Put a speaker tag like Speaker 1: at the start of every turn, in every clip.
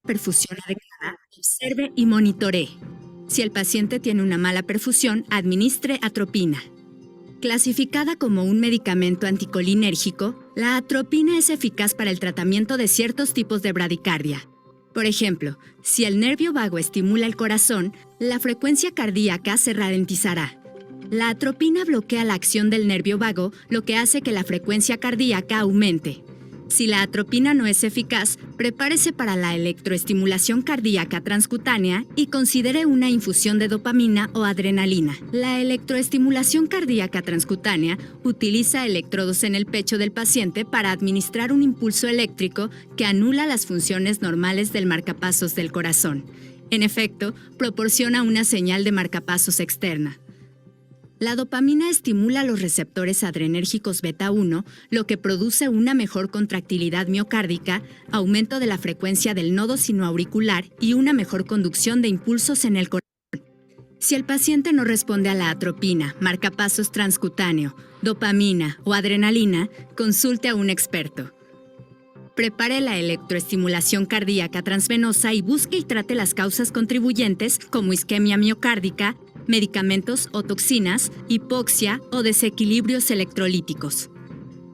Speaker 1: perfusión adecuada, observe y monitoree. Si el paciente tiene una mala perfusión, administre atropina. Clasificada como un medicamento anticolinérgico, la atropina es eficaz para el tratamiento de ciertos tipos de bradicardia. Por ejemplo, si el nervio vago estimula el corazón, la frecuencia cardíaca se ralentizará. La atropina bloquea la acción del nervio vago, lo que hace que la frecuencia cardíaca aumente. Si la atropina no es eficaz, prepárese para la electroestimulación cardíaca transcutánea y considere una infusión de dopamina o adrenalina. La electroestimulación cardíaca transcutánea utiliza electrodos en el pecho del paciente para administrar un impulso eléctrico que anula las funciones normales del marcapasos del corazón. En efecto, proporciona una señal de marcapasos externa. La dopamina estimula los receptores adrenérgicos beta 1, lo que produce una mejor contractilidad miocárdica, aumento de la frecuencia del nodo sinoauricular y una mejor conducción de impulsos en el corazón. Si el paciente no responde a la atropina, marcapasos transcutáneo, dopamina o adrenalina, consulte a un experto. Prepare la electroestimulación cardíaca transvenosa y busque y trate las causas contribuyentes como isquemia miocárdica, medicamentos o toxinas, hipoxia o desequilibrios electrolíticos.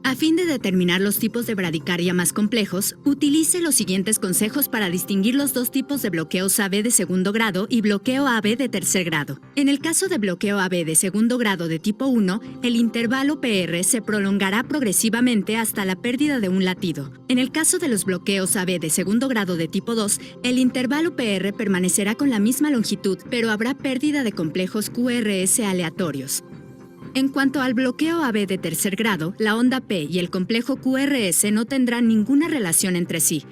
Speaker 1: A fin de determinar los tipos de bradicardia más complejos, utilice los siguientes consejos para distinguir los dos tipos de bloqueos AB de segundo grado y bloqueo AB de tercer grado. En el caso de bloqueo AB de segundo grado de tipo 1, el intervalo PR se prolongará progresivamente hasta la pérdida de un latido. En el caso de los bloqueos AB de segundo grado de tipo 2, el intervalo PR permanecerá con la misma longitud, pero habrá pérdida de complejos QRS aleatorios. En cuanto al bloqueo AB de tercer grado, la onda P y el complejo QRS no tendrán ninguna relación entre sí.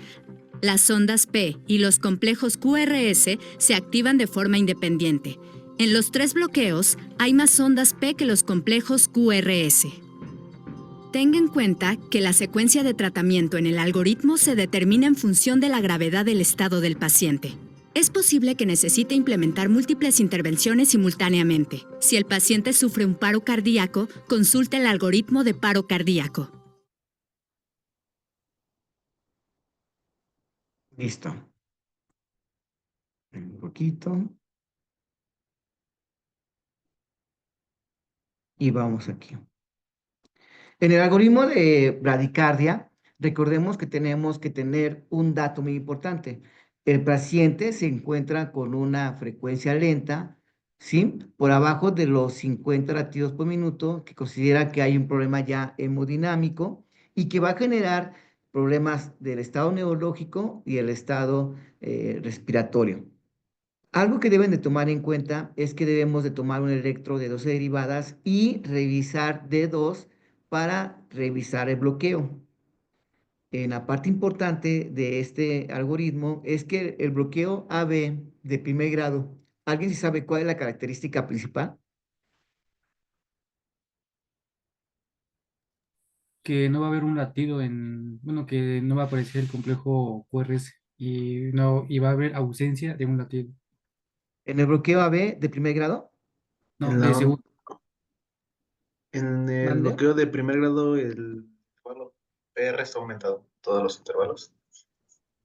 Speaker 1: Las ondas P y los complejos QRS se activan de forma independiente. En los tres bloqueos, hay más ondas P que los complejos QRS. Tenga en cuenta que la secuencia de tratamiento en el algoritmo se determina en función de la gravedad del estado del paciente. Es posible que necesite implementar múltiples intervenciones simultáneamente. Si el paciente sufre un paro cardíaco, consulte el algoritmo de paro cardíaco.
Speaker 2: Listo. Un poquito. Y vamos aquí. En el algoritmo de bradicardia, recordemos que tenemos que tener un dato muy importante. El paciente se encuentra con una frecuencia lenta, ¿sí? Por abajo de los 50 latidos por minuto, que considera que hay un problema ya hemodinámico y que va a generar problemas del estado neurológico y el estado respiratorio. Algo que deben de tomar en cuenta es que debemos de tomar un electro de 12 derivadas y revisar D2 para revisar el bloqueo. En la parte importante de este algoritmo es que el bloqueo AB de primer grado, ¿alguien sí sabe cuál es la característica principal?
Speaker 3: Que no va a haber un latido bueno, que no va a aparecer el complejo QRS y no, y va a haber ausencia de un latido.
Speaker 2: En el bloqueo AB de primer grado,
Speaker 3: No,
Speaker 4: En
Speaker 3: de
Speaker 4: la,
Speaker 3: segundo.
Speaker 4: en el
Speaker 2: mande.
Speaker 4: bloqueo de primer grado, el intervalo PR está aumentado, todos los intervalos.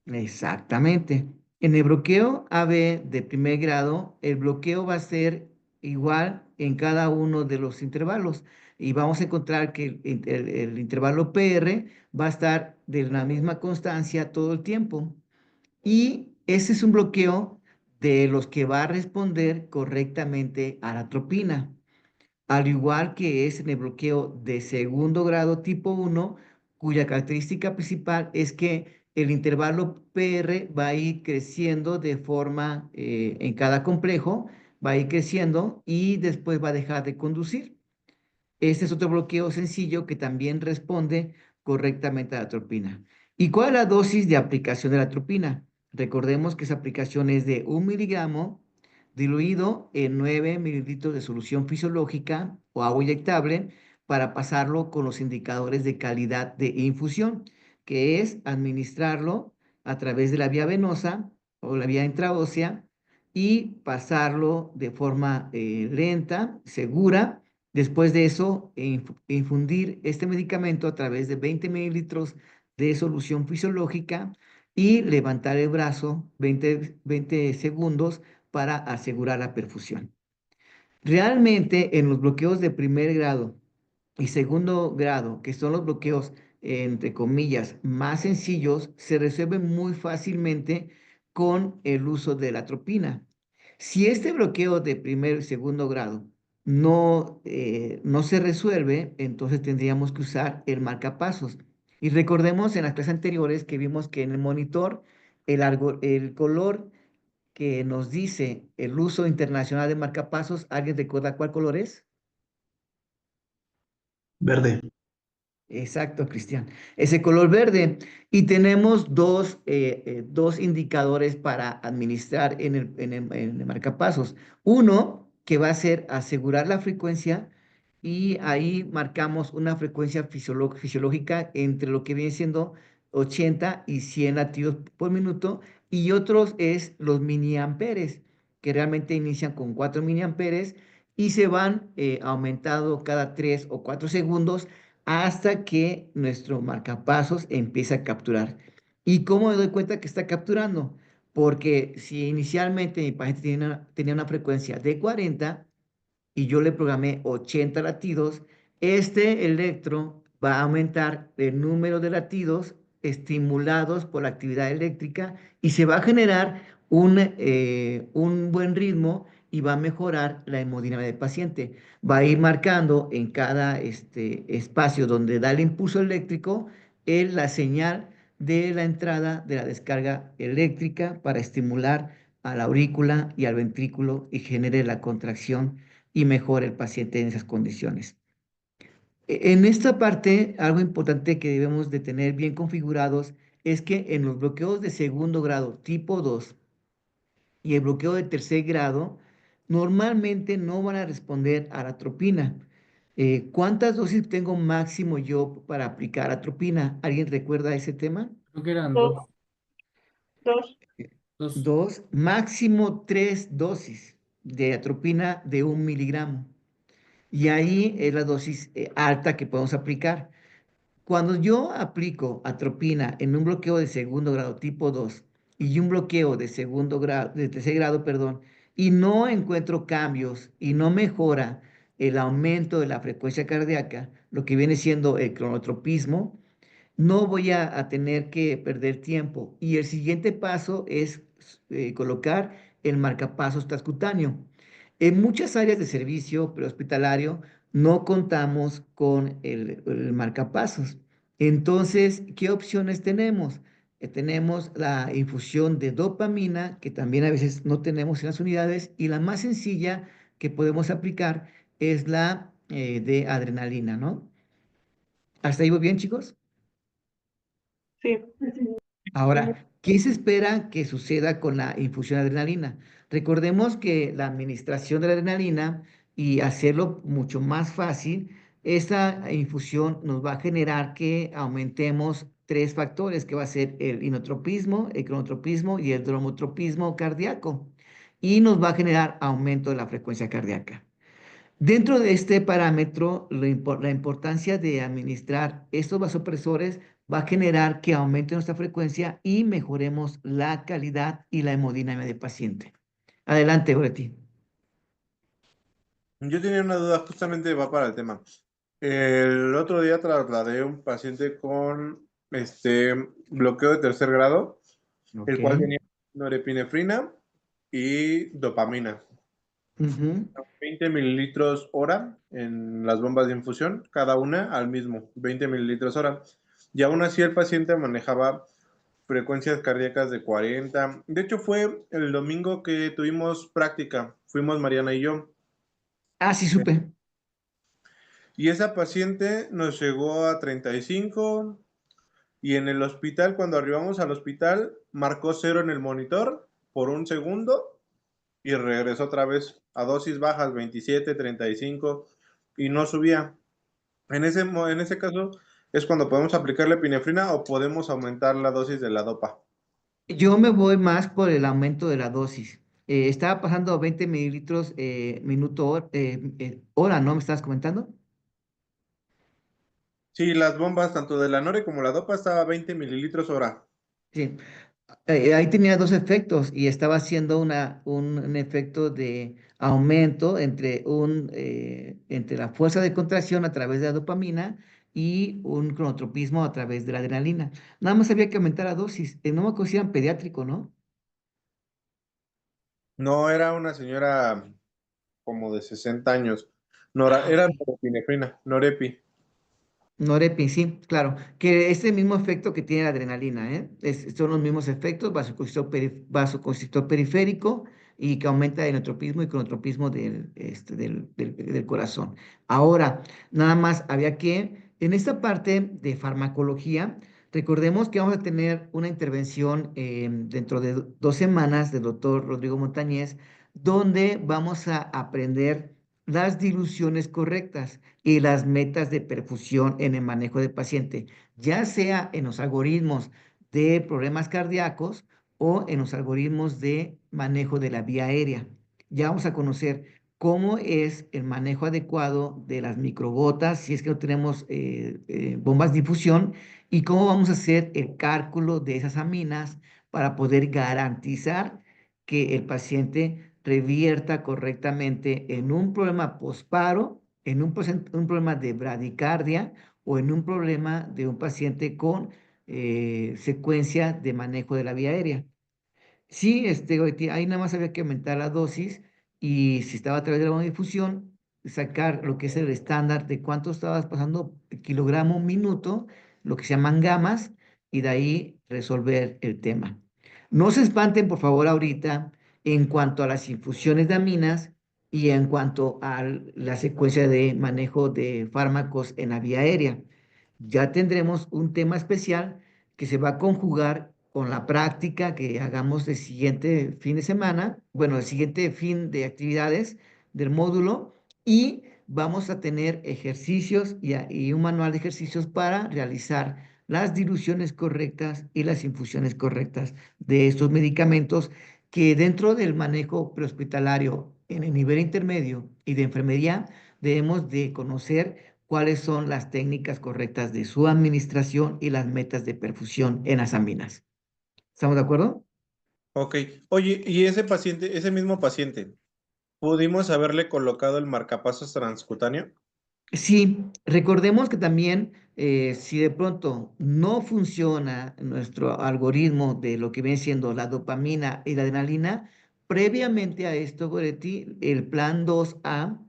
Speaker 2: Exactamente. En el bloqueo AB de primer grado, el bloqueo va a ser igual en cada uno de los intervalos y vamos a encontrar que el intervalo PR va a estar de la misma constancia todo el tiempo. Y ese es un bloqueo de los que va a responder correctamente a la atropina, al igual que es en el bloqueo de segundo grado tipo 1, cuya característica principal es que el intervalo PR va a ir creciendo de forma en cada complejo, va a ir creciendo y después va a dejar de conducir. Este es otro bloqueo sencillo que también responde correctamente a la atropina. ¿Y cuál es la dosis de aplicación de la atropina? Recordemos que esa aplicación es de 1 miligramo diluido en 9 mililitros de solución fisiológica o agua inyectable para pasarlo con los indicadores de calidad de infusión, que es administrarlo a través de la vía venosa o la vía intraósea y pasarlo de forma lenta, segura. Después de eso, infundir este medicamento a través de 20 mililitros de solución fisiológica y levantar el brazo 20 segundos para asegurar la perfusión. Realmente en los bloqueos de primer grado y segundo grado, que son los bloqueos, entre comillas, más sencillos, se resuelven muy fácilmente con el uso de la atropina. Si este bloqueo de primer y segundo grado no se resuelve, entonces tendríamos que usar el marcapasos. Y recordemos en las clases anteriores que vimos que en el monitor el color que nos dice el uso internacional de marcapasos, ¿alguien recuerda cuál color es?
Speaker 4: Verde.
Speaker 2: Exacto, Cristian. Ese color verde. Y tenemos dos indicadores para administrar en el marcapasos. Uno, que va a ser asegurar la frecuencia, y ahí marcamos una frecuencia fisiológica entre lo que viene siendo 80 y 100 latidos por minuto. Y otros es los miliamperes, que realmente inician con 4 miliamperes y se van aumentando cada 3 o 4 segundos hasta que nuestro marcapasos empieza a capturar. ¿Y cómo me doy cuenta que está capturando? Porque si inicialmente mi paciente tenía una frecuencia de 40 y yo le programé 80 latidos, este electro va a aumentar el número de latidos estimulados por la actividad eléctrica y se va a generar un buen ritmo y va a mejorar la hemodinámica del paciente. Va a ir marcando en cada espacio donde da el impulso eléctrico la señal de la entrada de la descarga eléctrica para estimular a la aurícula y al ventrículo y genere la contracción y mejore el paciente en esas condiciones. En esta parte, algo importante que debemos de tener bien configurados es que en los bloqueos de segundo grado tipo 2 y el bloqueo de tercer grado, normalmente no van a responder a la atropina. ¿Cuántas dosis tengo máximo yo para aplicar atropina? ¿Alguien recuerda ese tema?
Speaker 3: Creo que eran
Speaker 5: Dos,
Speaker 3: dos,
Speaker 5: dos.
Speaker 3: dos.
Speaker 2: Dos, máximo 3 dosis de atropina de 1 miligramo. Y ahí es la dosis alta que podemos aplicar. Cuando yo aplico atropina en un bloqueo de segundo grado tipo 2 y un bloqueo de segundo grado, de tercer grado, perdón, y no encuentro cambios y no mejora el aumento de la frecuencia cardíaca, lo que viene siendo el cronotropismo, no voy a tener que perder tiempo. Y el siguiente paso es colocar el marcapasos transcutáneo. En muchas áreas de servicio prehospitalario no contamos con el marcapasos. Entonces, ¿qué opciones tenemos? Tenemos la infusión de dopamina, que también a veces no tenemos en las unidades, y la más sencilla que podemos aplicar es la de adrenalina, ¿no? ¿Hasta ahí voy bien, chicos?
Speaker 5: Sí.
Speaker 2: Ahora, ¿qué se espera que suceda con la infusión de adrenalina? Recordemos que la administración de la adrenalina y hacerlo mucho más fácil, esta infusión nos va a generar que aumentemos 3 factores, que va a ser el inotropismo, el cronotropismo y el dromotropismo cardíaco. Y nos va a generar aumento de la frecuencia cardíaca. Dentro de este parámetro, la importancia de administrar estos vasopresores va a generar que aumente nuestra frecuencia y mejoremos la calidad y la hemodinámica del paciente. Adelante, Goretti.
Speaker 6: Yo tenía una duda, justamente va para el tema. El otro día trasladé un paciente con bloqueo de tercer grado,
Speaker 2: Ok.
Speaker 6: el cual tenía norepinefrina y dopamina.
Speaker 2: Ujú.
Speaker 6: 20 mililitros hora en las bombas de infusión, cada una al mismo, 20 mililitros hora. Y aún así el paciente manejaba frecuencias cardíacas de 40. De hecho, fue el domingo que tuvimos práctica, fuimos Mariana y yo.
Speaker 2: Ah, sí, supe.
Speaker 6: Y esa paciente nos llegó a 35 y en el hospital, cuando arribamos al hospital, marcó 0 en el monitor por un segundo y regresó otra vez a dosis bajas, 27, 35 y no subía. En ese caso es cuando podemos aplicar la epinefrina o podemos aumentar la dosis de la dopa.
Speaker 2: Yo me voy más por el aumento de la dosis. Estaba pasando a 20 mililitros hora, ¿no? ¿Me estabas comentando?
Speaker 6: Sí, las bombas tanto de la Nore como la dopa estaba a 20 mililitros hora.
Speaker 2: Sí, Ahí tenía dos efectos y estaba haciendo un efecto de aumento entre la fuerza de contracción a través de la dopamina y un cronotropismo a través de la adrenalina. Nada más había que aumentar la dosis. No me acuerdo si eran pediátrico, ¿no?
Speaker 6: No, era una señora como de 60 años.
Speaker 2: Ah,
Speaker 6: Era
Speaker 2: ok.
Speaker 6: norepinefrina, Norepi.
Speaker 2: Norepin, sí, claro, que es el mismo efecto que tiene la adrenalina, ¿eh? Son los mismos efectos, vasoconstrictor periférico y que aumenta el enotropismo y cronotropismo del corazón. Ahora, nada más había que, en esta parte de farmacología, recordemos que vamos a tener una intervención dentro de 2 semanas del doctor Rodrigo Montañez, donde vamos a aprender las diluciones correctas y las metas de perfusión en el manejo del paciente, ya sea en los algoritmos de problemas cardíacos o en los algoritmos de manejo de la vía aérea. Ya vamos a conocer cómo es el manejo adecuado de las microgotas, si es que no tenemos bombas de difusión, y cómo vamos a hacer el cálculo de esas aminas para poder garantizar que el paciente revierta correctamente en un problema posparo, en un problema de bradicardia o en un problema de un paciente con secuencia de manejo de la vía aérea. Sí, ahí nada más había que aumentar la dosis y si estaba a través de la difusión, sacar lo que es el estándar de cuánto estabas pasando kilogramo minuto, lo que se llaman gamas, y de ahí resolver el tema. No se espanten, por favor, ahorita en cuanto a las infusiones de aminas y en cuanto a la secuencia de manejo de fármacos en la vía aérea. Ya tendremos un tema especial que se va a conjugar con la práctica que hagamos el siguiente fin de semana, bueno, el siguiente fin de actividades del módulo, y vamos a tener ejercicios y un manual de ejercicios para realizar las diluciones correctas y las infusiones correctas de estos medicamentos que dentro del manejo prehospitalario en el nivel intermedio y de enfermería debemos de conocer cuáles son las técnicas correctas de su administración y las metas de perfusión en las aminas. ¿Estamos de acuerdo?
Speaker 6: Ok. Oye, y ese paciente, ese mismo paciente, ¿pudimos haberle colocado el marcapasos transcutáneo?
Speaker 2: Sí, recordemos que también si de pronto no funciona nuestro algoritmo de lo que viene siendo la dopamina y la adrenalina, previamente a esto, Goretti, el plan 2A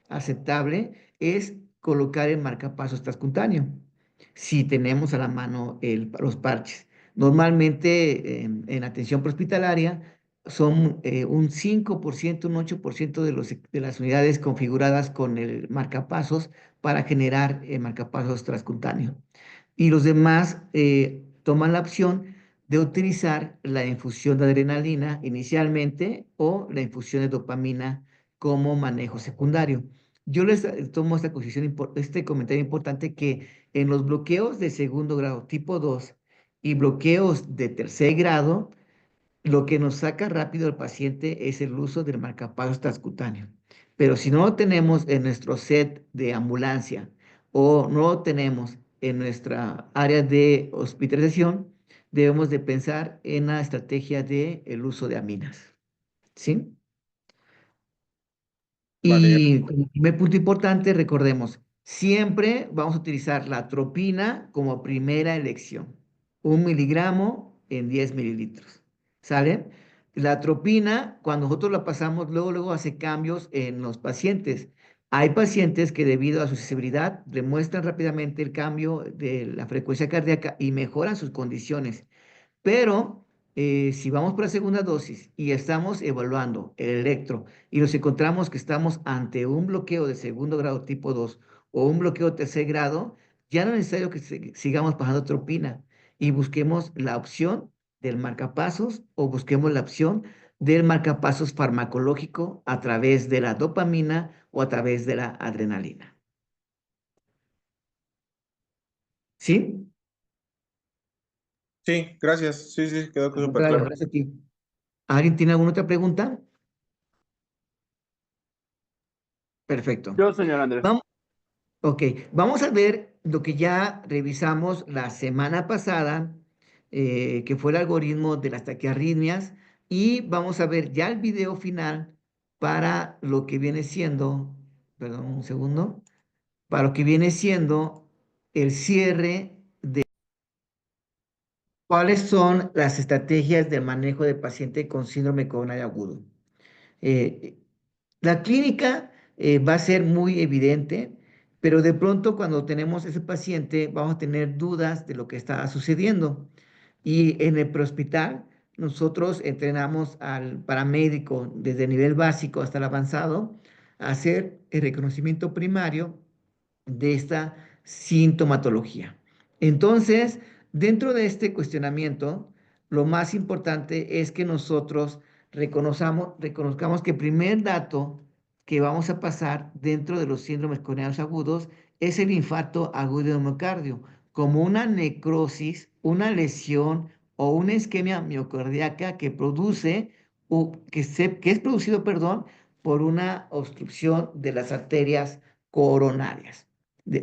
Speaker 2: aceptable es colocar el marcapasos transcutáneo, si tenemos a la mano los parches. Normalmente en atención prehospitalaria son un 5%, un 8% de las unidades configuradas con el marcapasos para generar marcapasos transcutáneo. Y los demás toman la opción de utilizar la infusión de adrenalina inicialmente o la infusión de dopamina como manejo secundario. Yo les tomo este comentario importante que en los bloqueos de segundo grado tipo 2 y bloqueos de tercer grado, lo que nos saca rápido al paciente es el uso del marcapasos transcutáneo. Pero si no lo tenemos en nuestro set de ambulancia o no lo tenemos en nuestra área de hospitalización, debemos de pensar en la estrategia de el uso de aminas. ¿Sí?
Speaker 6: Vale.
Speaker 2: Y como primer punto importante, recordemos, siempre vamos a utilizar la atropina como primera elección. 1 miligramo en 10 mililitros. ¿Sale? La atropina, cuando nosotros la pasamos, luego hace cambios en los pacientes. Hay pacientes que debido a su sensibilidad demuestran rápidamente el cambio de la frecuencia cardíaca y mejoran sus condiciones. Pero si vamos por la segunda dosis y estamos evaluando el electro y nos encontramos que estamos ante un bloqueo de segundo grado tipo 2 o un bloqueo de tercer grado, ya no es necesario que sigamos pasando tropina y busquemos la opción del marcapasos o busquemos la opción del marcapasos farmacológico a través de la dopamina o a través de la adrenalina. ¿Sí?
Speaker 6: Sí, gracias. Sí, sí, quedó
Speaker 2: Al
Speaker 6: súper
Speaker 2: contrario,
Speaker 6: claro.
Speaker 2: gracias a ti. ¿Alguien tiene alguna otra pregunta? Perfecto.
Speaker 7: Yo, señor Andrés.
Speaker 2: Vamos. Ok, vamos a ver lo que ya revisamos la semana pasada que fue el algoritmo de las taquiarritmias, y vamos a ver ya el video final para lo que viene siendo, perdón, un segundo, para lo que viene siendo el cierre de cuáles son las estrategias de manejo de paciente con síndrome coronario agudo. Eh, la clínica va a ser muy evidente, pero de pronto cuando tenemos ese paciente vamos a tener dudas de lo que está sucediendo. Y en el prehospital nosotros entrenamos al paramédico desde el nivel básico hasta el avanzado a hacer el reconocimiento primario de esta sintomatología. Entonces, dentro de este cuestionamiento, lo más importante es que nosotros reconozcamos que el primer dato que vamos a pasar dentro de los síndromes coronarios agudos es el infarto agudo de miocardio, como una necrosis, una lesión o una isquemia miocardíaca que produce, que es producido, perdón, por una obstrucción de las arterias coronarias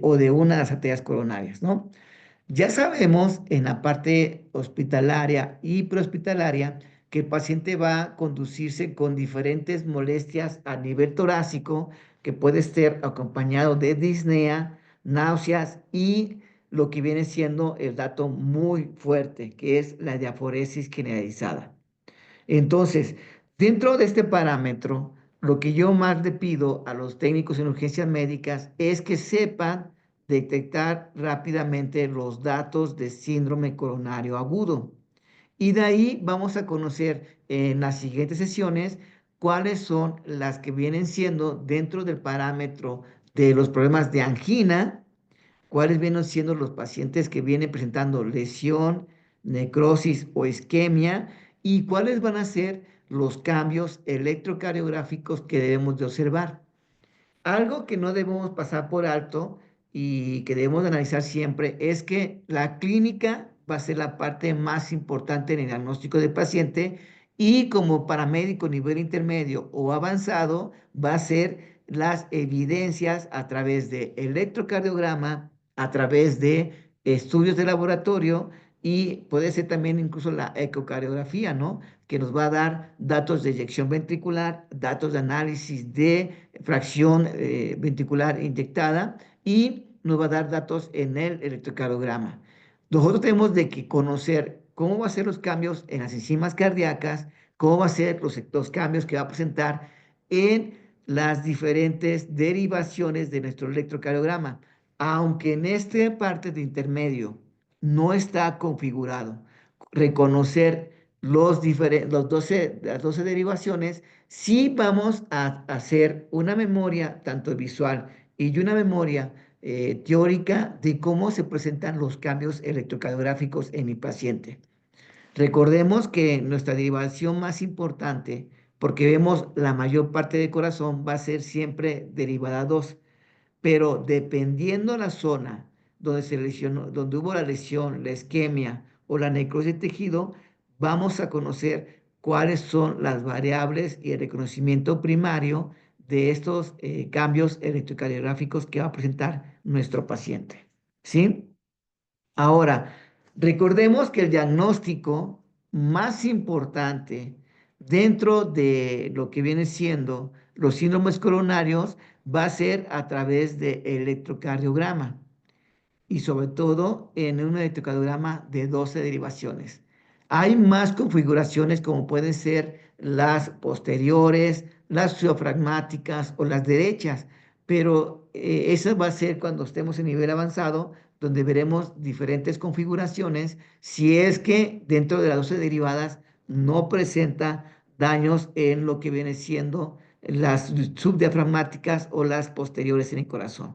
Speaker 2: o de una de las arterias coronarias, ¿no? Ya sabemos en la parte hospitalaria y prehospitalaria que el paciente va a conducirse con diferentes molestias a nivel torácico, que puede ser acompañado de disnea, náuseas y lo que viene siendo el dato muy fuerte, que es la diaforesis generalizada. Entonces, dentro de este parámetro, lo que yo más le pido a los técnicos en urgencias médicas es que sepan detectar rápidamente los datos de síndrome coronario agudo. Y de ahí vamos a conocer en las siguientes sesiones cuáles son las que vienen siendo dentro del parámetro de los problemas de angina, cuáles vienen siendo los pacientes que vienen presentando lesión, necrosis o isquemia, y cuáles van a ser los cambios electrocardiográficos que debemos de observar. Algo que no debemos pasar por alto y que debemos de analizar siempre es que la clínica va a ser la parte más importante en el diagnóstico del paciente, y como paramédico nivel intermedio o avanzado va a ser las evidencias a través de electrocardiograma, a través de estudios de laboratorio, y puede ser también incluso la ecocardiografía, ¿no? Que nos va a dar datos de eyección ventricular, datos de análisis de fracción ventricular inyectada, y nos va a dar datos en el electrocardiograma. Nosotros tenemos de que conocer cómo van a ser los cambios en las enzimas cardíacas, cómo van a ser los cambios que va a presentar en las diferentes derivaciones de nuestro electrocardiograma. Aunque en esta parte de intermedio no está configurado reconocer las 12 derivaciones, sí vamos a hacer una memoria tanto visual y una memoria teórica de cómo se presentan los cambios electrocardiográficos en mi paciente. Recordemos que nuestra derivación más importante, porque vemos la mayor parte del corazón, va a ser siempre derivada 2, pero dependiendo la zona donde se lesionó, donde hubo la lesión, la isquemia o la necrosis de tejido, vamos a conocer cuáles son las variables y el reconocimiento primario de estos cambios electrocardiográficos que va a presentar nuestro paciente. ¿Sí? Ahora, recordemos que el diagnóstico más importante dentro de lo que viene siendo los síndromes coronarios va a ser a través de electrocardiograma, y sobre todo en un electrocardiograma de 12 derivaciones. Hay más configuraciones como pueden ser las posteriores, las diafragmáticas o las derechas, pero eso va a ser cuando estemos en nivel avanzado, donde veremos diferentes configuraciones si es que dentro de las 12 derivadas no presenta daños en lo que viene siendo las subdiafragmáticas o las posteriores en el corazón.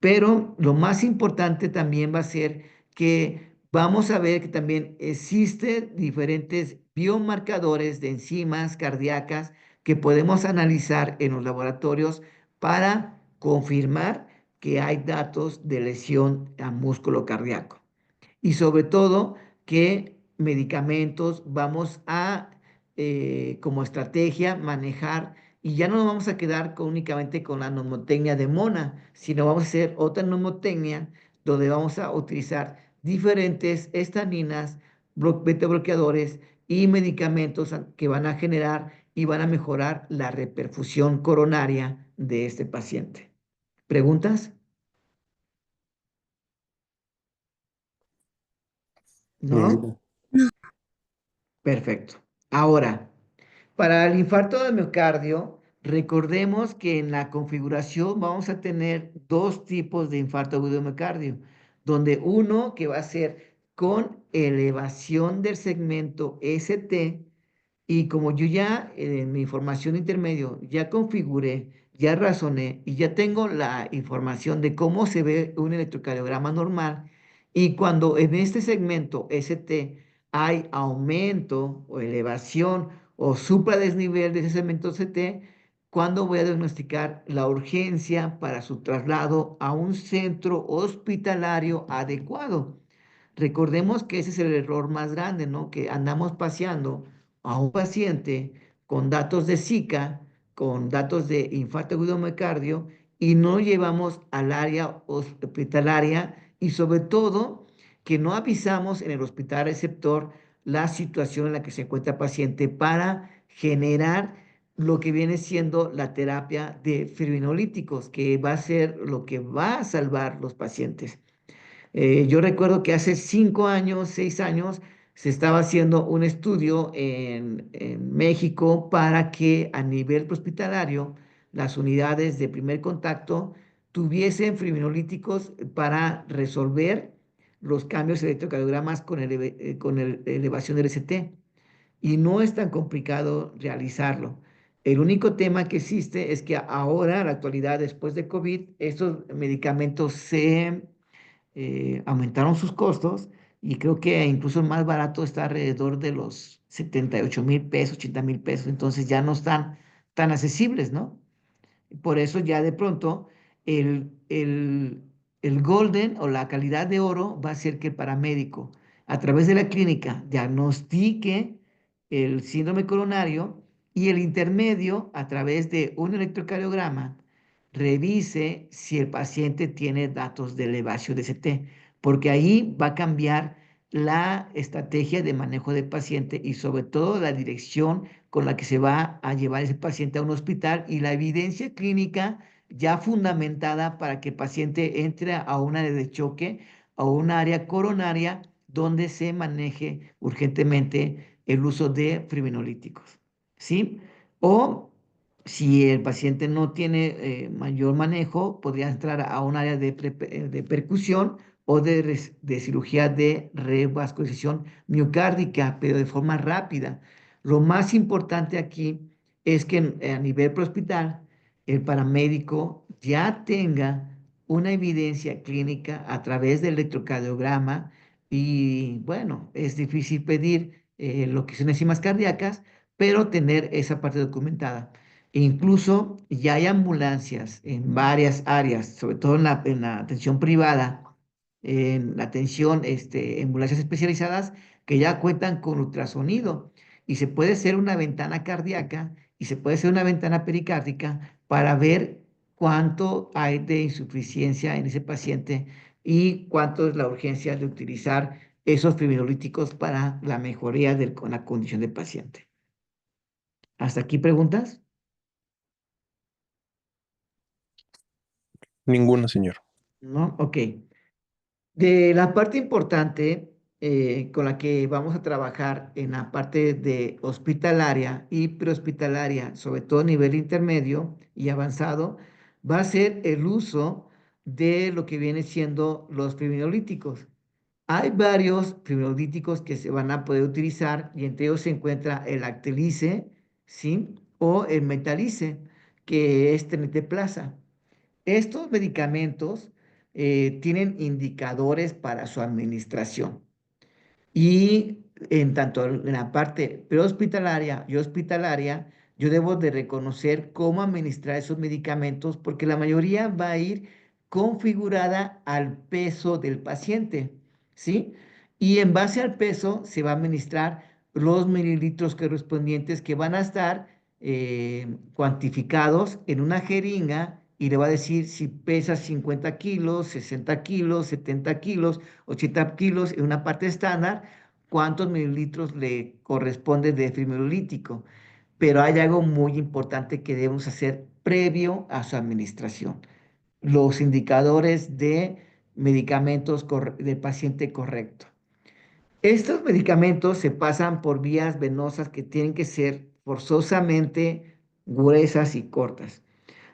Speaker 2: Pero lo más importante también va a ser que vamos a ver que también existen diferentes biomarcadores de enzimas cardíacas que podemos analizar en los laboratorios para confirmar que hay datos de lesión a músculo cardíaco. Y sobre todo, qué medicamentos vamos a, como estrategia, manejar, y ya no nos vamos a quedar únicamente con la neumotecnia de mona, sino vamos a hacer otra neumotecnia donde vamos a utilizar diferentes estaninas beta bloqueadores y medicamentos que van a generar y van a mejorar la reperfusión coronaria de este paciente. ¿Preguntas? ¿No? Perfecto. Ahora, para el infarto de miocardio, recordemos que en la configuración vamos a tener dos tipos de infarto agudo de miocardio, donde uno que va a ser con elevación del segmento ST, y como yo ya en mi información intermedio ya configuré, ya razoné y ya tengo la información de cómo se ve un electrocardiograma normal, y cuando en este segmento ST hay aumento o elevación o supradesnivel de ese segmento ST, ¿cuándo voy a diagnosticar la urgencia para su traslado a un centro hospitalario adecuado? Recordemos que ese es el error más grande, ¿no? Que andamos paseando a un paciente con datos de Zika, con datos de infarto agudo miocardio, y no llevamos al área hospitalaria, y sobre todo que no avisamos en el hospital receptor la situación en la que se encuentra el paciente para generar lo que viene siendo la terapia de fibrinolíticos, que va a ser lo que va a salvar los pacientes. Yo recuerdo que hace 5 años, 6 años, se estaba haciendo un estudio en México para que a nivel hospitalario las unidades de primer contacto tuviesen fibrinolíticos para resolver los cambios electrocardiogramas con elevación del ST. Y no es tan complicado realizarlo. El único tema que existe es que ahora, en la actualidad, después de COVID, estos medicamentos aumentaron sus costos, y creo que incluso el más barato está alrededor de los 78,000 pesos, 80,000 pesos, entonces ya no están tan accesibles, ¿no? Por eso ya de pronto el golden o la calidad de oro va a ser que el paramédico a través de la clínica diagnostique el síndrome coronario, y el intermedio a través de un electrocardiograma revise si el paciente tiene datos de elevación de ST, porque ahí va a cambiar la estrategia de manejo del paciente y sobre todo la dirección con la que se va a llevar ese paciente a un hospital, y la evidencia clínica ya fundamentada para que el paciente entre a un área de choque o un área coronaria donde se maneje urgentemente el uso de fibrinolíticos, ¿sí? O si el paciente no tiene mayor manejo, podría entrar a un área de percusión o de cirugía de revascularización miocárdica, pero de forma rápida. Lo más importante aquí es que a nivel prehospital el paramédico ya tenga una evidencia clínica a través del electrocardiograma, y bueno, es difícil pedir lo que son enzimas cardíacas, pero tener esa parte documentada. E incluso ya hay ambulancias en varias áreas, sobre todo en la atención privada, en la atención, ambulancias especializadas que ya cuentan con ultrasonido, y se puede hacer una ventana cardíaca y se puede hacer una ventana pericárdica para ver cuánto hay de insuficiencia en ese paciente y cuánto es la urgencia de utilizar esos fibrinolíticos para la mejoría con la condición del paciente. ¿Hasta aquí preguntas?
Speaker 7: Ninguna, señor.
Speaker 2: ¿No? Ok. De la parte importante con la que vamos a trabajar en la parte de hospitalaria y prehospitalaria, sobre todo a nivel intermedio y avanzado, va a ser el uso de lo que viene siendo los fibrinolíticos. Hay varios fibrinolíticos que se van a poder utilizar, y entre ellos se encuentra el Actelice, ¿sí? O el Metalice, que es Tenesteplaza. Estos medicamentos tienen indicadores para su administración, y en tanto en la parte prehospitalaria y hospitalaria, yo debo de reconocer cómo administrar esos medicamentos, porque la mayoría va a ir configurada al peso del paciente, ¿sí? Y en base al peso se va a administrar los mililitros correspondientes, que van a estar cuantificados en una jeringa, y le va a decir si pesa 50 kilos, 60 kilos, 70 kilos, 80 kilos en una parte estándar, cuántos mililitros le corresponde de fibrinolítico, pero hay algo muy importante que debemos hacer previo a su administración: los indicadores de medicamentos del paciente correcto. Estos medicamentos se pasan por vías venosas que tienen que ser forzosamente gruesas y cortas.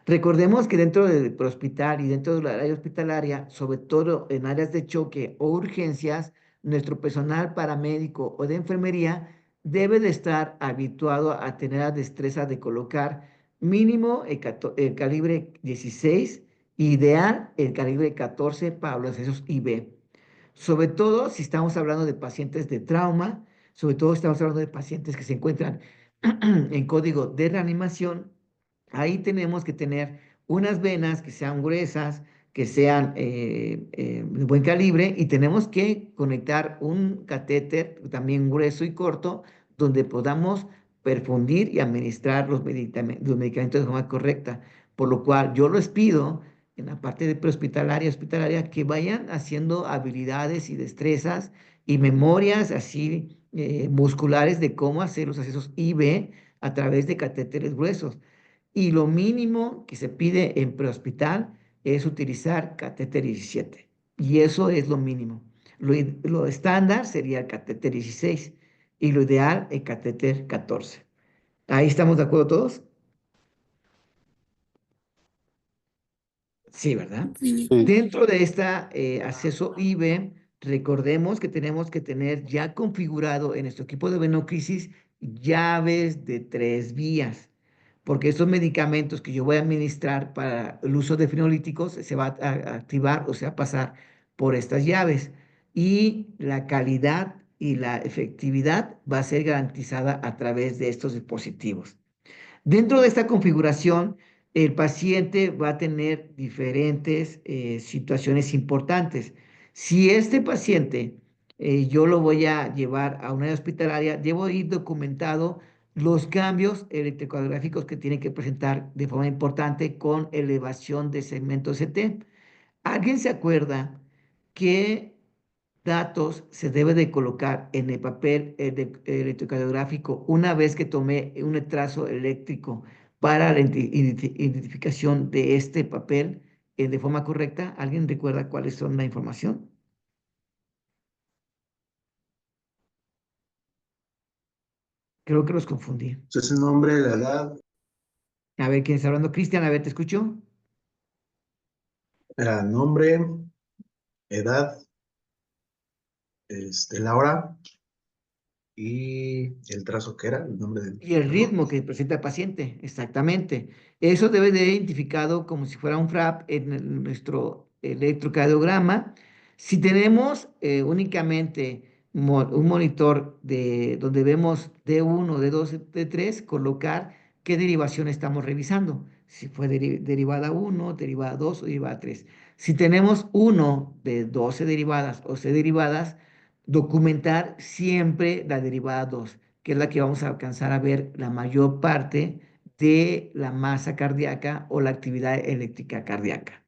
Speaker 2: Recordemos que dentro del hospital y dentro de la área hospitalaria, sobre todo en áreas de choque o urgencias, nuestro personal paramédico o de enfermería debe de estar habituado a tener la destreza de colocar mínimo el calibre 16, ideal el calibre 14 para los accesos IV. Sobre todo si estamos hablando de pacientes de trauma, sobre todo si estamos hablando de pacientes que se encuentran en código de reanimación. Ahí tenemos que tener unas venas que sean gruesas, que sean de buen calibre, y tenemos que conectar un catéter también grueso y corto donde podamos perfundir y administrar los medicamentos de forma correcta. Por lo cual yo les pido en la parte de hospitalaria, que vayan haciendo habilidades y destrezas y memorias así musculares de cómo hacer los accesos IV a través de catéteres gruesos. Y lo mínimo que se pide en prehospital es utilizar catéter 17. Y eso es lo mínimo. Lo estándar sería el catéter 16 y lo ideal el catéter 14. ¿Ahí estamos de acuerdo todos? Sí, ¿verdad?
Speaker 7: Sí.
Speaker 2: Dentro de acceso IV, recordemos que tenemos que tener ya configurado en nuestro equipo de venocrisis llaves de 3 vías, porque estos medicamentos que yo voy a administrar para el uso de fenolíticos se va a activar, o sea, pasar por estas llaves, y la calidad y la efectividad va a ser garantizada a través de estos dispositivos. Dentro de esta configuración, el paciente va a tener diferentes situaciones importantes. Si este paciente yo lo voy a llevar a una área hospitalaria, debo ir documentado los cambios electrocardiográficos que tiene que presentar de forma importante con elevación de segmento CT. ¿Alguien se acuerda que datos se debe de colocar en el papel electrocardiográfico una vez que tomé un trazo eléctrico para la identificación de este papel de forma correcta? ¿Alguien recuerda cuáles son la información? Creo que los confundí.
Speaker 4: Es el nombre, la edad,
Speaker 2: A ver, ¿quién está hablando? Cristian, a ver, ¿te escucho?
Speaker 4: era nombre, edad, la hora y el trazo que era, el nombre del
Speaker 2: Y el
Speaker 4: enfermo.
Speaker 2: ritmo que presenta el paciente, exactamente. Eso debe de ir identificado como si fuera un FRAP en nuestro electrocardiograma. Si tenemos únicamente un monitor donde vemos D1, D2, D3, colocar qué derivación estamos revisando. Si fue derivada 1, derivada 2 o derivada 3. Si tenemos uno de 12 derivadas o C derivadas, documentar siempre la derivada 2, que es la que vamos a alcanzar a ver la mayor parte de la masa cardíaca o la actividad eléctrica cardíaca.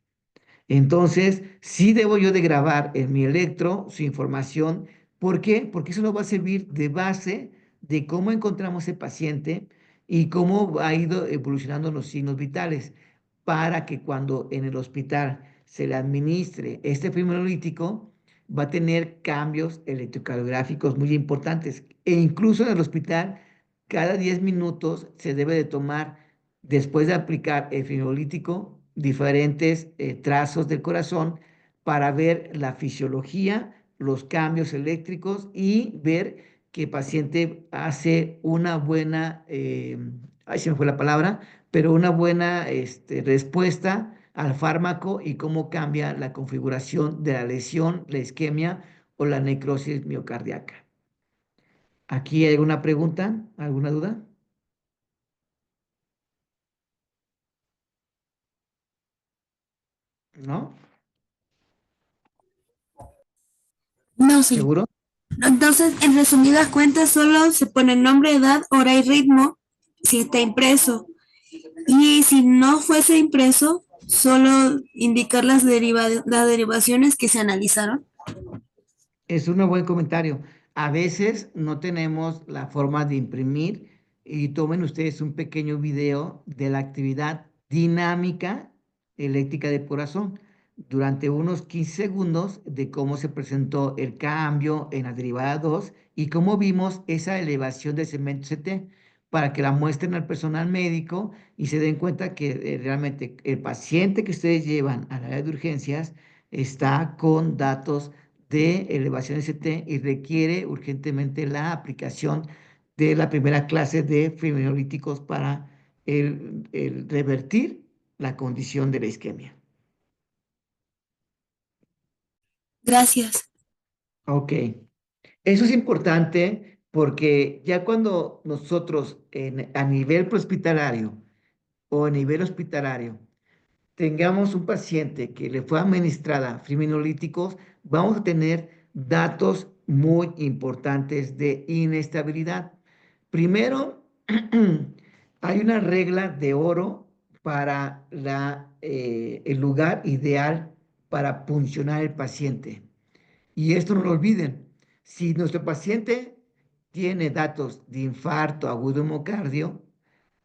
Speaker 2: Entonces, sí debo yo de grabar en mi electro su información. ¿Por qué? Porque eso nos va a servir de base de cómo encontramos el paciente y cómo ha ido evolucionando los signos vitales, para que cuando en el hospital se le administre este fibrinolítico, va a tener cambios electrocardiográficos muy importantes. E incluso en el hospital, cada 10 minutos se debe de tomar, después de aplicar el fibrinolítico, diferentes trazos del corazón para ver la fisiología, los cambios eléctricos y ver que el paciente hace una buena, ahí se me fue la palabra, pero una buena respuesta al fármaco y cómo cambia la configuración de la lesión, la isquemia o la necrosis miocardíaca. ¿Aquí hay alguna pregunta? ¿Alguna duda? ¿No?
Speaker 7: No, sí.
Speaker 2: ¿Seguro?
Speaker 7: Entonces, en resumidas cuentas, solo se pone nombre, edad, hora y ritmo si está impreso. Y si no fuese impreso, solo indicar las derivaciones que se analizaron.
Speaker 2: Es un buen comentario. A veces no tenemos la forma de imprimir y tomen ustedes un pequeño video de la actividad dinámica eléctrica de corazón durante unos 15 segundos de cómo se presentó el cambio en la derivada 2 y cómo vimos esa elevación del segmento CT para que la muestren al personal médico y se den cuenta que realmente el paciente que ustedes llevan al área de urgencias está con datos de elevación ST y requiere urgentemente la aplicación de la primera clase de fibrinolíticos para el revertir la condición de la isquemia.
Speaker 7: Gracias.
Speaker 2: Ok, eso es importante porque ya cuando nosotros a nivel prehospitalario o a nivel hospitalario tengamos un paciente que le fue administrada fibrinolíticos, vamos a tener datos muy importantes de inestabilidad. Primero, hay una regla de oro para el lugar ideal para puncionar el paciente. Y esto no lo olviden. Si nuestro paciente tiene datos de infarto agudo miocardio,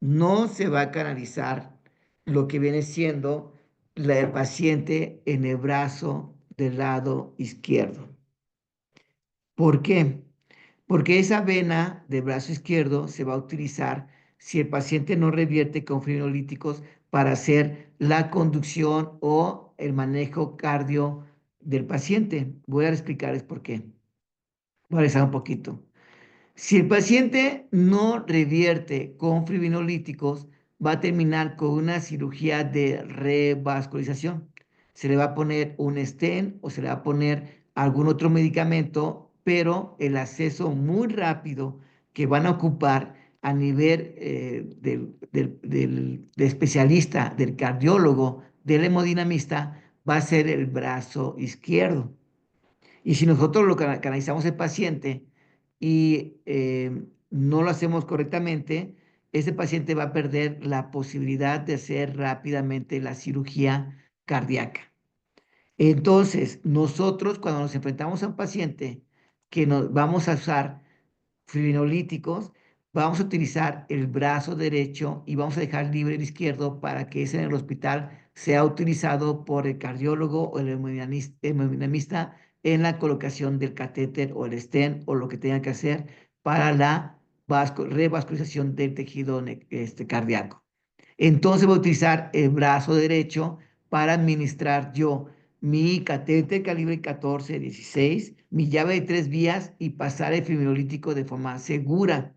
Speaker 2: no se va a canalizar lo que viene siendo el paciente en el brazo del lado izquierdo. ¿Por qué? Porque esa vena del brazo izquierdo se va a utilizar si el paciente no revierte con fibrinolíticos para hacer la conducción o el manejo cardio del paciente. Voy a explicarles por qué. Voy a regresar un poquito. Si el paciente no revierte con fibrinolíticos, va a terminar con una cirugía de revascularización. Se le va a poner un stent o se le va a poner algún otro medicamento, pero el acceso muy rápido que van a ocupar a nivel del especialista, del cardiólogo, del hemodinamista, va a ser el brazo izquierdo. Y si nosotros lo canalizamos el paciente y no lo hacemos correctamente, ese paciente va a perder la posibilidad de hacer rápidamente la cirugía cardíaca. Entonces, nosotros cuando nos enfrentamos a un paciente que nos vamos a usar fibrinolíticos, vamos a utilizar el brazo derecho y vamos a dejar libre el izquierdo para que ese en el hospital sea utilizado por el cardiólogo o el hemodinamista en la colocación del catéter o el stent o lo que tenga que hacer para la revascularización del tejido cardíaco. Entonces voy a utilizar el brazo derecho para administrar yo mi catéter calibre 14-16, mi llave de 3 vías y pasar el fibrinolítico de forma segura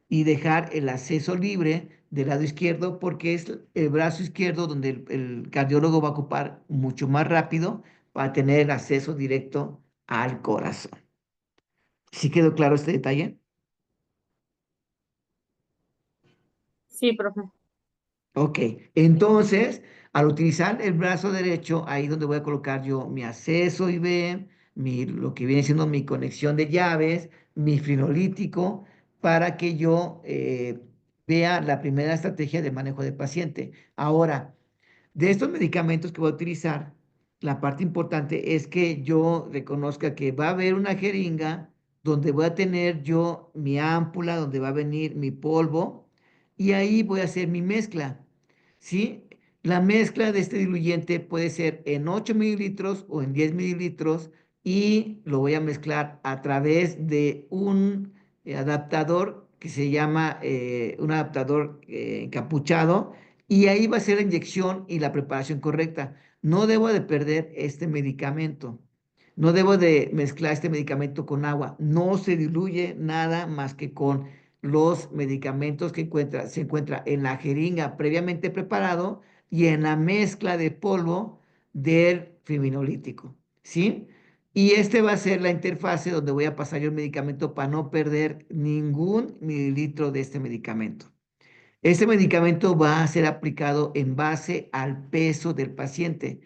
Speaker 2: y dejar el acceso libre del lado izquierdo porque es el brazo izquierdo donde el cardiólogo va a ocupar mucho más rápido para tener el acceso directo al corazón. ¿Sí quedó claro este detalle?
Speaker 5: Sí, profe.
Speaker 2: Ok, entonces, al utilizar el brazo derecho, ahí donde voy a colocar yo mi acceso IV, lo que viene siendo mi conexión de llaves, mi fibrinolítico, para que yo vea la primera estrategia de manejo del paciente. Ahora, de estos medicamentos que voy a utilizar, la parte importante es que yo reconozca que va a haber una jeringa donde voy a tener yo mi ámpula, donde va a venir mi polvo, y ahí voy a hacer mi mezcla. ¿Sí? La mezcla de este diluyente puede ser en 8 mililitros o en 10 mililitros y lo voy a mezclar a través de un adaptador que se llama un adaptador encapuchado y ahí va a ser la inyección y la preparación correcta. No debo de perder este medicamento. No debo de mezclar este medicamento con agua. No se diluye nada más que con los medicamentos que se encuentra en la jeringa previamente preparado y en la mezcla de polvo del fibrinolítico, ¿sí? Y este va a ser la interfase donde voy a pasar yo el medicamento para no perder ningún mililitro de este medicamento. Este medicamento va a ser aplicado en base al peso del paciente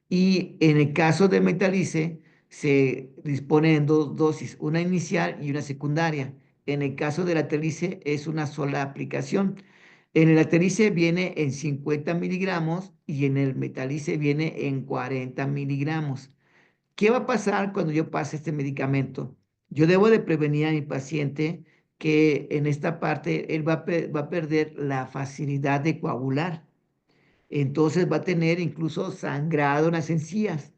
Speaker 2: y en el caso de Metalice se dispone en 2 dosis, una inicial y una secundaria. En el caso de la Telice es una sola aplicación. En el Atelice viene en 50 miligramos y en el Metalice viene en 40 miligramos. ¿Qué va a pasar cuando yo pase este medicamento? Yo debo de prevenir a mi paciente que en esta parte él va a perder la facilidad de coagular. Entonces va a tener incluso sangrado en las encías,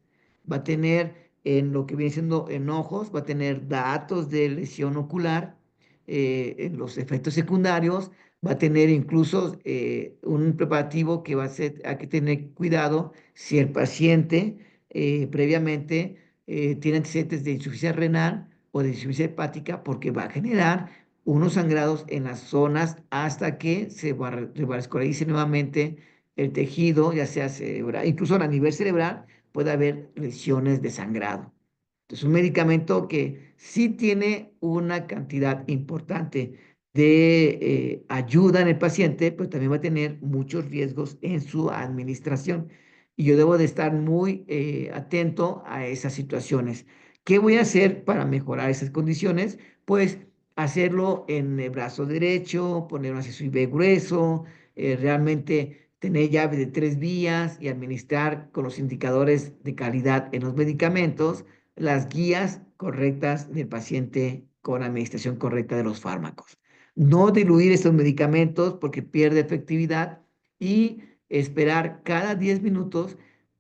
Speaker 2: va a tener en lo que viene siendo en ojos, va a tener datos de lesión ocular, en los efectos secundarios, va a tener incluso un preparativo que va a ser, hay que tener cuidado si el paciente previamente tiene antecedentes de insuficiencia renal o de insuficiencia hepática, porque va a generar unos sangrados en las zonas hasta que se revascularice nuevamente el tejido, ya sea cerebral, incluso a nivel cerebral, puede haber lesiones de sangrado. Entonces, un medicamento que sí tiene una cantidad importante de ayuda en el paciente, pero también va a tener muchos riesgos en su administración. Y yo debo de estar muy atento a esas situaciones. ¿Qué voy a hacer para mejorar esas condiciones? Pues hacerlo en el brazo derecho, poner un acceso IV grueso, realmente tener llave de 3 vías y administrar con los indicadores de calidad en los medicamentos las guías correctas del paciente con administración correcta de los fármacos. No diluir estos medicamentos porque pierde efectividad y esperar cada 10 minutos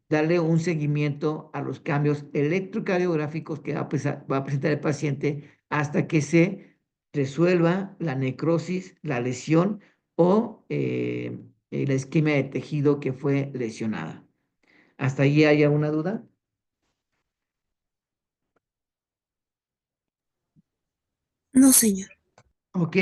Speaker 2: darle un seguimiento a los cambios electrocardiográficos que va a presentar el paciente hasta que se resuelva la necrosis, la lesión o la isquemia de tejido que fue lesionada. ¿Hasta ahí hay alguna duda?
Speaker 7: No, señor.
Speaker 2: Ok.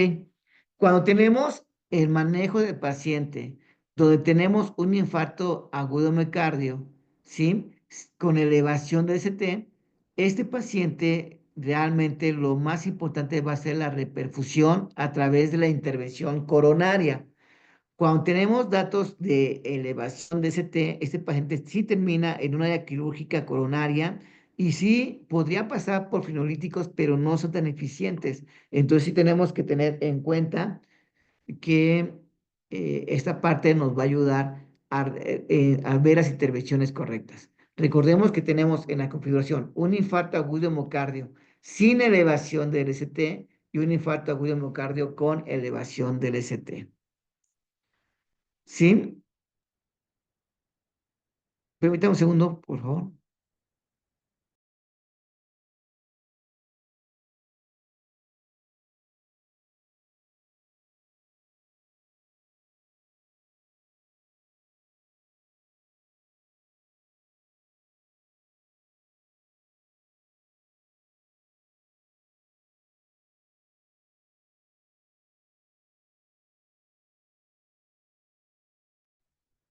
Speaker 2: Cuando tenemos el manejo del paciente, donde tenemos un infarto agudo miocardio, ¿sí? Con elevación de ST, este paciente realmente lo más importante va a ser la reperfusión a través de la intervención coronaria. Cuando tenemos datos de elevación de ST, este paciente sí termina en una área quirúrgica coronaria y sí podría pasar por fenolíticos, pero no son tan eficientes. Entonces sí tenemos que tener en cuenta que esta parte nos va a ayudar a ver las intervenciones correctas. Recordemos que tenemos en la configuración un infarto agudo de miocardio sin elevación del ST y un infarto agudo de miocardio con elevación del ST. ¿Sí? Permítame un segundo, por favor.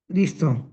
Speaker 2: Listo.